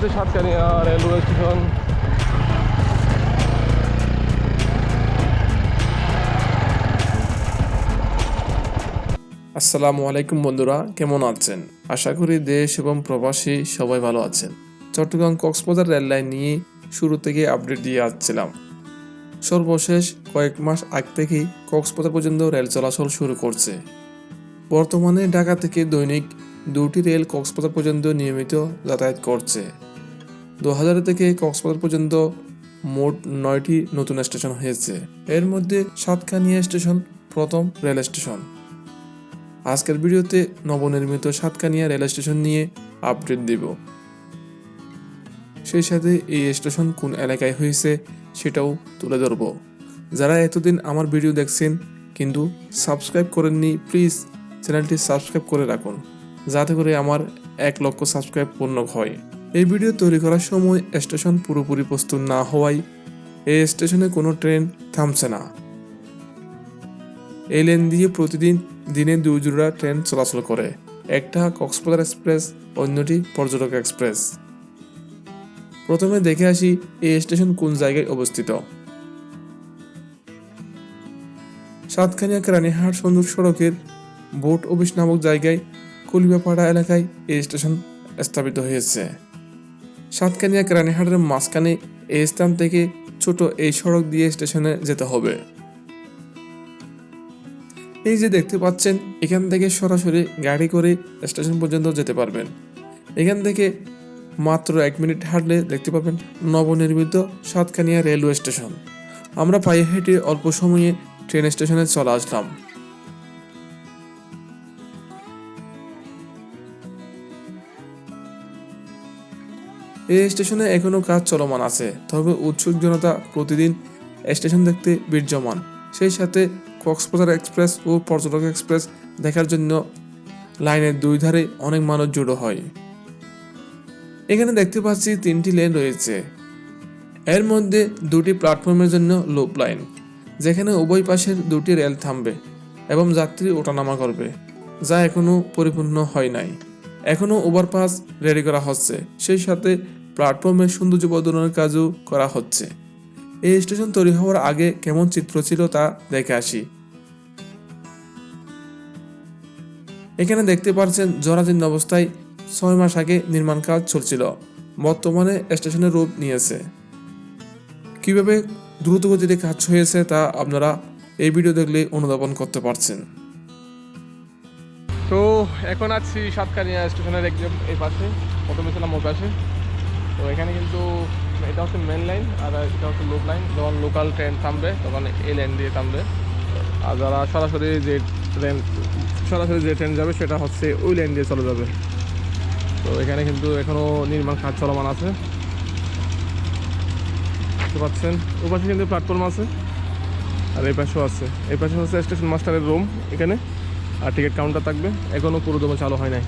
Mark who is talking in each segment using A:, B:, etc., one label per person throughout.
A: হচ্ছে Satkania railway station. আসসালামু আলাইকুম বন্ধুরা, কেমন আছেন? আশা করি দেশ এবং প্রবাসী সবাই ভালো আছেন। চট্টগ্রাম কক্সবাজার রেল লাইন নিয়ে শুরু থেকে আপডেট দিয়ে আসছিলাম। সর্বশেষ কয়েক মাস আগ থেকেই কক্সবাজার পর্যন্ত রেল চলাচল শুরু করছে। বর্তমানে ঢাকা থেকে দৈনিক 2টি রেল কক্সবাজার পর্যন্ত নিয়মিত যাতায়াত করছে। 2000 থেকে কক্সবাজার পর্যন্ত মোট 9টি নতুন স্টেশন হয়েছে। এর মধ্যে সাতকানিয়া স্টেশন প্রথম রেল স্টেশন। আজকের ভিডিওতে নবনির্মিত সাতকানিয়া রেল স্টেশন নিয়ে আপডেট দেব। সেই সাথে এই স্টেশন কোন এলাকায় হয়েছে সেটাও তুলে ধরব। যারা এতদিন আমার ভিডিও দেখছেন কিন্তু সাবস্ক্রাইব করেননি, প্লিজ চ্যানেলটি সাবস্ক্রাইব করে রাখুন, যাতে করে আমার 1 লক্ষ সাবস্ক্রাইব পূর্ণ হয়। এই ভিডিও তৈরি করার সময় স্টেশন পুরোপুরি প্রস্তুত না হওয়ায় এই স্টেশনে কোনো ট্রেন থামছে না। এই লেন দিয়ে প্রতিদিন দিনে 2 জোড়া ট্রেন চলাচল করে, একটা কক্সবাজার এক্সপ্রেস, অন্যটি পর্যটক এক্সপ্রেস। প্রথমে দেখে আসি এই স্টেশন কোন জায়গায় অবস্থিত। সাতকানিয়া কেরানীহাট সন্দুর সড়কের বোট অফিস নামক জায়গায় কলিবাপাড়া এলাকায় এই স্টেশন স্থাপিত হয়েছে। সাতকানিয়া কেরানীহাটের মাঝখানে এই স্থান থেকে ছোট এই সড়ক দিয়ে স্টেশনে যেতে হবে। এই যে দেখতে পাচ্ছেন, এখান থেকে সরাসরি গাড়ি করে স্টেশন পর্যন্ত যেতে পারবেন। এখান থেকে মাত্র 1 মিনিট হাঁটলে দেখতে পাবেন নবনির্মিত সাতকানিয়া রেলওয়ে স্টেশন। আমরা পায়ে হেঁটে অল্প সময়ে ট্রেন স্টেশনে চলে আসলাম। এই স্টেশনে এখনো কাজ চলমান আছে, তবে উৎসুক জনতা প্রতিদিন স্টেশন দেখতে বিরাজমান। সেই সাথে কক্সবাজার এক্সপ্রেস ও পর্যটক এক্সপ্রেস দেখার জন্য লাইনের 2 ধারে অনেক মানুষ জড়ো হয়। এখানে দেখতে পাচ্ছি 3টি লেন রয়েছে। এর মধ্যে 2টি প্ল্যাটফর্মের জন্য লুপ লাইন, যেখানে উভয় পাশের 2টি রেল থামবে এবং যাত্রী ওঠানামা করবে, যা এখনো পরিপূর্ণ হয় নাই। এখনো ওভারপাস রেডি করা হচ্ছে, সেই সাথে প্ল্যাটফর্মের সৌন্দর্য বর্ধনের কাজও করা হচ্ছে। এই স্টেশন তৈরি হওয়ার আগে কেমন চিত্র ছিল তা দেখে আসি। এখানে দেখতে পাচ্ছেন জরাজীর্ণ অবস্থায় 6 মাস আগে নির্মাণ কাজ চলছিল, বর্তমানে স্টেশনের রূপ নিয়েছে। কিভাবে দ্রুত গতিতে কাজ হয়েছে তা আপনারা এই ভিডিও দেখলে অনুধাবন করতে পারছেন। তো এখন আছি সাতকানিয়া স্টেশনের একদম এই পাশে, প্রথমে ছিলাম ওই পাশে। তো এখানে কিন্তু এটা হচ্ছে মেন লাইন আর এটা হচ্ছে লুপ লাইন। যখন লোকাল ট্রেন থামবে তখন এই লাইন দিয়ে থামবে, আর যারা সরাসরি যে ট্রেন যাবে সেটা হচ্ছে ওই লাইন দিয়ে চলে যাবে। তো এখানে কিন্তু এখনও নির্মাণ কাজ চলমান আছে, দেখতে পাচ্ছেন। ওই পাশে কিন্তু প্ল্যাটফর্ম আছে আর এই পাশেও আছে। এই পাশে হচ্ছে স্টেশন মাস্টারের রুম এখানে, আর টিকিট কাউন্টার থাকবে। এখনও পুরোদমে চালু হয় নাই।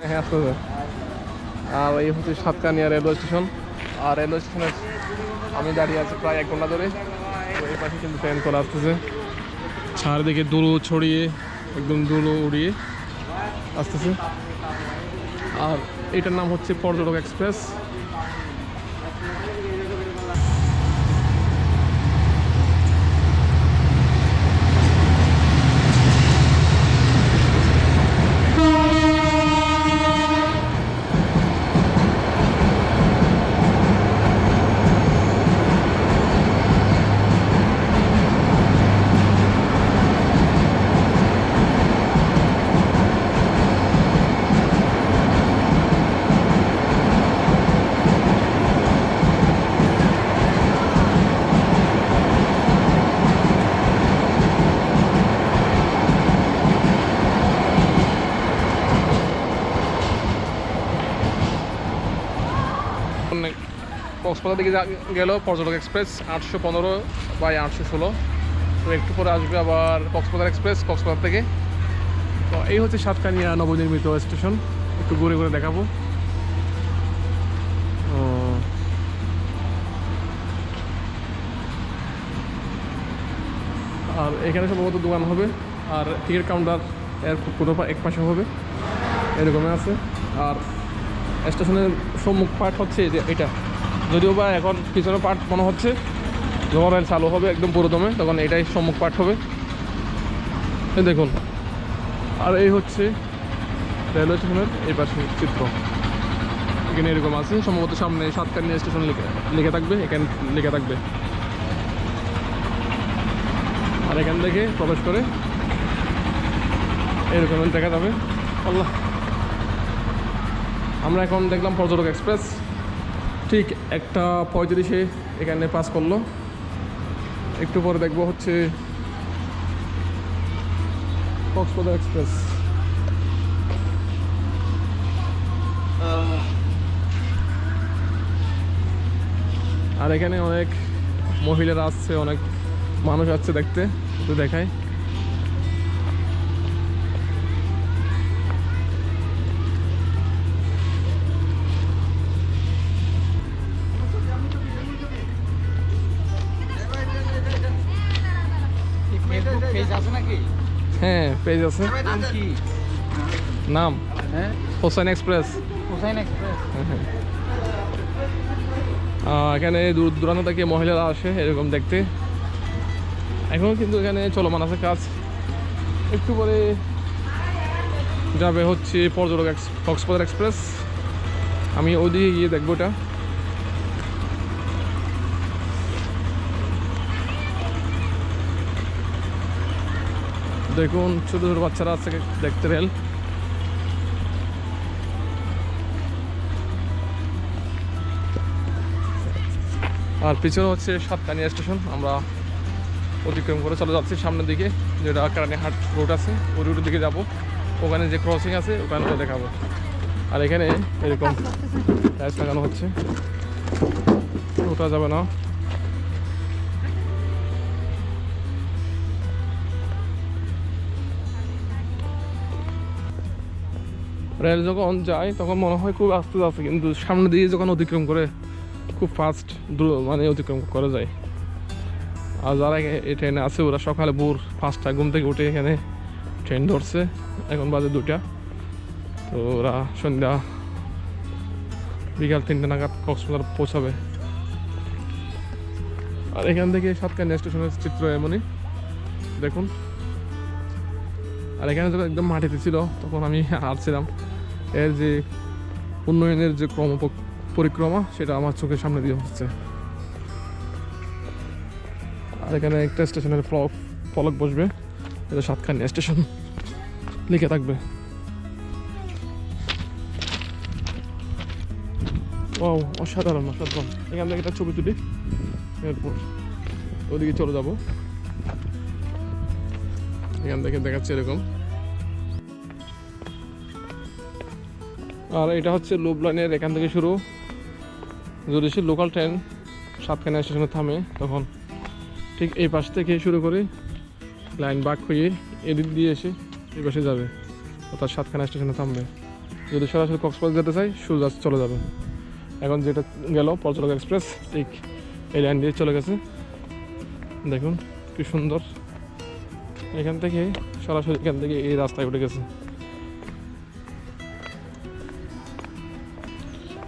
A: হ্যাঁ আসতে হবে। আর এই হচ্ছে সাতকানিয়া রেলওয়ে স্টেশন। আর রেলওয়ে স্টেশনের আমি দাঁড়িয়ে আছি প্রায় 1 ঘন্টা ধরে। তো এই পাশে কিন্তু ট্রেন চলে আসতেছে, চারদিকে ধুলো ছড়িয়ে, একদম ধুলো উড়িয়ে আসতেছে। আর এটার নাম হচ্ছে পর্যটক এক্সপ্রেস। কক্সবাজার দিকে গেল পর্যটক এক্সপ্রেস 815/816। তো একটু পরে আসবে আবার কক্সবাজার এক্সপ্রেস কক্সবাজার থেকে। তো এই হচ্ছে সাতকানিয়া নবনির্মিত স্টেশন, একটু ঘুরে ঘুরে দেখাবো। আর এখানে সম্ভবত দোকান হবে, আর টিকিট কাউন্টার এর কোনো এক পাশে হবে, এরকমই আছে। আর স্টেশনের সম্মুখ পার্ট হচ্ছে এটা, যদিও বা এখন পিছনের পার্ট মনে হচ্ছে যখন রেল চালু হবে একদম পুরোদমে তখন এটাই সম্মুখ পার্ট হবে। দেখুন, আর এই হচ্ছে রেলওয়ে স্টেশনের এই পাশে চিত্র। এখানে এরকম আছে, সম্ভবত সামনে সাতকানিয়া স্টেশন লিখে থাকবে, এখানে লিখে থাকবে। আর এখান থেকে প্রবেশ করে এরকম দেখা যাবে। আল্লাহ, আমরা এখন দেখলাম পর্যটক এক্সপ্রেস, ঠিক 1:35 এখানে পাস করলো। একটু পরে দেখবো হচ্ছে কক্সবাজার এক্সপ্রেস। আর এখানে অনেক মহিলারা আসছে, অনেক মানুষ আসছে দেখতে, একটু দেখায়। হ্যাঁ, পেজ আছে। নাম হোসাইন এক্সপ্রেস। এখানে দূর দূরান্ত থেকে মহিলারা আসে এরকম দেখতে। এখনও কিন্তু এখানে চলমান আছে কাজ। একটু পরে যাবে হচ্ছে পর্যটক কক্সবাজার এক্সপ্রেস। আমি ওদিকে গিয়ে দেখবো এটা। দেখুন, ছোট ছোট বাচ্চারা আছে দেখতে রেল। আর পিছনে হচ্ছে সাতকানিয়া স্টেশন। আমরা অতিক্রম করে চলে যাচ্ছি সামনের দিকে, যেটা কারানিহাট রোড আছে, ওই রুটের দিকে যাব। ওখানে যে ক্রসিং আছে ওখানে দেখাবো। আর এখানে এরকম টাইলস লাগানো হচ্ছে, ওটা যাবে না। রেল যখন যায় তখন মনে হয় খুব আস্তে আস্তে, কিন্তু সামনে দিয়ে যখন অতিক্রম করে খুব ফাস্ট মানে অতিক্রম করা যায়। আর যারা এই ট্রেনে আছে ওরা সকালে ভোর 5টা ঘুম থেকে উঠে এখানে ট্রেন ধরছে। এখন বাজে 2টা, তো ওরা সন্ধ্যা বিকাল 3টে নাগাদ কক্সবাজার পৌঁছাবে। আর এখান থেকে সাতকানিয়া স্টেশনের চিত্র এমনই দেখুন। আর এখানে যখন একদম মাটিতে ছিল তখন আমি হাঁটছিলাম, এর যে উন্নয়নের যে পরিক্রমা সেটা আমার চোখের সামনে দিয়ে হচ্ছে। আর এখানে একটা স্টেশনের ফলক বসবে, এটা সাতকানিয়া স্টেশন লিখে থাকবে। ও অসাধারণ অসাধারণ। এখান থেকে একটা ছবি তুলি, এরপর ওদিকে চলে যাব। এখান থেকে দেখাচ্ছে এরকম। আর এটা হচ্ছে লুপ লাইনের এখান থেকে শুরু। যদি সে লোকাল ট্রেন সাতকানিয়া স্টেশনে থামে তখন ঠিক এই পাশ থেকে শুরু করে লাইন বাক হয়ে এদিক দিয়ে এসে এই পাশে যাবে, অর্থাৎ সাতকানিয়া স্টেশনে থামবে। যদি সরাসরি কক্সবাজার যেতে চাই সোজা চলে যাবে। এখন যেটা গেল পর্যটক এক্সপ্রেস ঠিক এই লাইন দিয়ে চলে গেছে। দেখুন কি সুন্দর, এখান থেকে সরাসরি এখান থেকে এই রাস্তায় উঠে গেছে।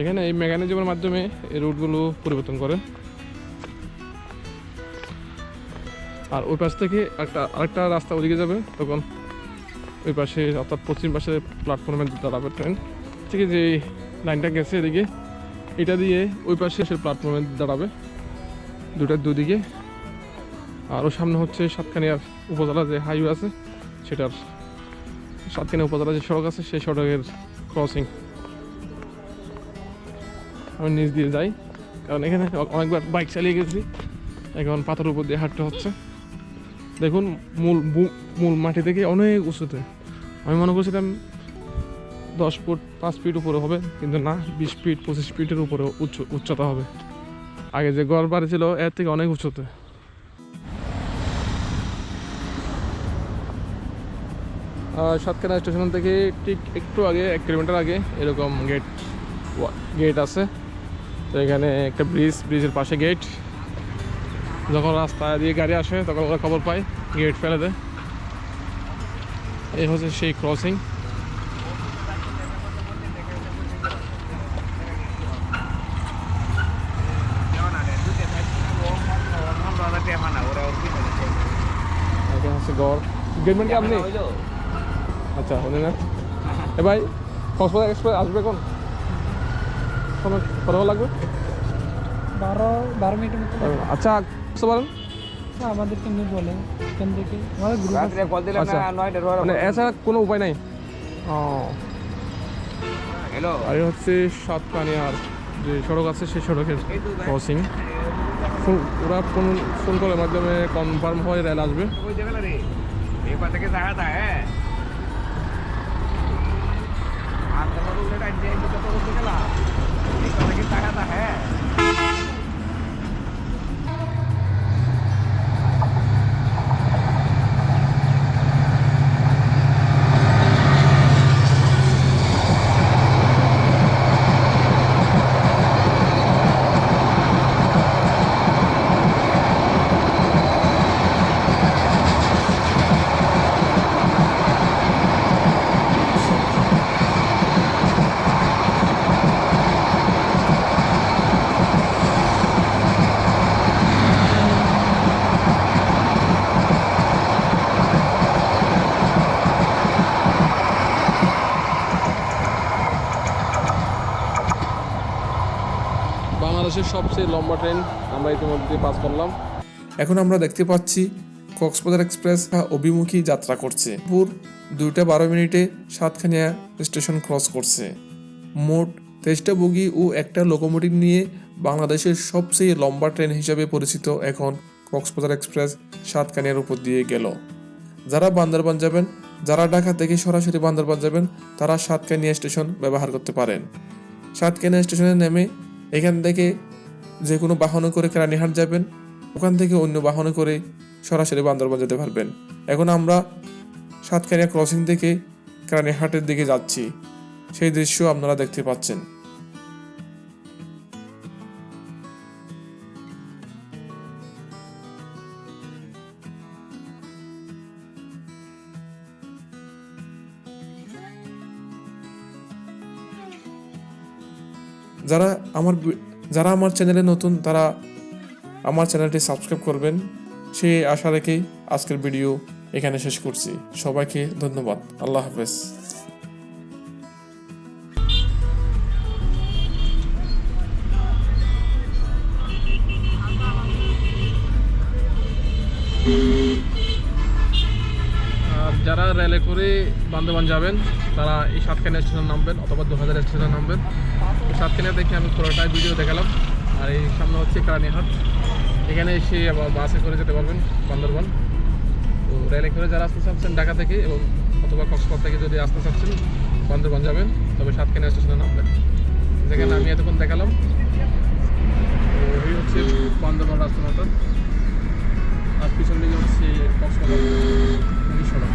A: এখানে এই মেকানিজমের মাধ্যমে এই রুটগুলো পরিবর্তন করে। আর ওই পাশ থেকে আরেকটা রাস্তা ওদিকে যাবে, তখন ওই পাশে অর্থাৎ পশ্চিম পাশে প্ল্যাটফর্মে দাঁড়াবে ট্রেন। ঠিক আছে, যে লাইনটা গেছে এদিকে, এটা দিয়ে ওই পাশে সে প্ল্যাটফর্মে দাঁড়াবে দুটার দুদিকে। আর ওর সামনে হচ্ছে সাতকানিয়ার উপজেলা যে হাইওয়ে আছে, সেটার সাতকানিয়া উপজেলা যে সড়ক আছে সেই সড়কের ক্রসিং। আমি নিচ দিয়ে যাই, কারণ এখানে অনেকবার বাইক চালিয়ে গেছি, এখন পাথরের উপর দিয়ে হাঁটতে হচ্ছে। দেখুন মূল মাটি থেকে অনেক উঁচুতে। আমি মনে করছিলাম 10 ফুট 5 ফিট উপরে হবে, কিন্তু না, 20 ফিট 25 ফিটের উপরে উচ্চতা হবে। আগে যে ঘর বাড়ি ছিল এর থেকে অনেক উঁচুতে। সাতকানিয়া স্টেশন থেকে ঠিক একটু আগে 1 কিলোমিটার আগে এরকম গেট আছে। তো এখানে একটা ব্রিজের পাশে গেট। যখন রাস্তা দিয়ে গাড়ি আসে তখন ওরা খবর পায়, গেট ফেলে দেয়। এই হচ্ছে সেই ক্রসিং। এটা হচ্ছে গড় গেটম্যান কি আপনি? আচ্ছা উনি না এ ভাই কক্সবাজার এক্সপ্রেস আসবে কোন কত লাগবে?
B: 12 মিনিটের মতো।
A: আচ্ছা বুঝতে পারেন
B: আমাদেরকে নিয়ে বলেন এখান থেকে আমাদের গ্রুপ
A: আচ্ছা মানে এছাড়া কোনো উপায় নাই। ও
C: হ্যালো
A: আর হচ্ছে সাতকানিয়ার যে সড়ক আছে সেই সড়কের ক্রসিং ওরা ফোন কলের মাধ্যমে কনফার্ম হয়ে রেল আসবে।
C: कोई जगह रे एक बात के साथ है आप तो लोग लेटा इंडिया में तो तो चला एक बात के साथ है
A: বাংলাদেশের সবচেয়ে লম্বা ট্রেন আমরা ইতিমধ্যে পাস করলাম। এখন আমরা দেখতে পাচ্ছি কক্সবাজার এক্সপ্রেস অভিমুখী যাত্রা করছে। পুর 2:12 সাতখানিয়া স্টেশন ক্রস করছে। মোট 23টা বগি ও একটা লোকোমোটিভ নিয়ে বাংলাদেশের সবচেয়ে লম্বা ট্রেন হিসেবে পরিচিত এখন কক্সবাজার এক্সপ্রেস সাতখানিয়ার উপর দিয়ে গেল। যারা বান্দরবান যাবেন, যারা ঢাকা থেকে সরাসরি বান্দরবান যাবেন, তারা সাতখানিয়া স্টেশন ব্যবহার করতে পারেন। সাতখানিয়া স্টেশনে নেমে এখান থেকে যে কোনো বাহনে করে কেরানীহাট যাবেন, ওখান থেকে অন্য বাহনে করে সরাসরি বান্দরবান যেতে পারবেন। এখন আমরা সাতখানিয়া ক্রসিং থেকে কেরানীহাটের দিকে যাচ্ছি, সেই দৃশ্য আপনারা দেখতে পাচ্ছেন। যারা আমার চ্যানেলে নতুন তারা আমার চ্যানেলটি সাবস্ক্রাইব করবেন, সেই আশা রেখেই আজকের ভিডিও এখানে শেষ করছি। সবাইকে ধন্যবাদ। আল্লাহ হাফেজ। আর যারা রেলে করে বান্দরবান যাবেন তারা এই সাতখানিয়া স্টেশন নামবেন অথবা 2000 স্টেশন নামবেন। তো সাতখানিয়া দেখে আমি পুরোটাই ভিডিও দেখালাম। আর এই সামনে হচ্ছে কেরানীহাট, এখানে এসে আবার বাসে করে যেতে পারবেন বান্দরবান। তো রেলে করে যারা আসতে চাচ্ছেন ঢাকা থেকে এবং অথবা কক্সবাজার থেকে যদি আসতে চাচ্ছেন বান্দরবান যাবেন, তবে সাতখানিয়া স্টেশনে নামবেন, যেখানে আমি এতক্ষণ দেখালাম। তো এই হচ্ছে বান্দরবান রাস্তাঘাট, আর পিছন দিকে হচ্ছে কক্সবাজার সড়ক।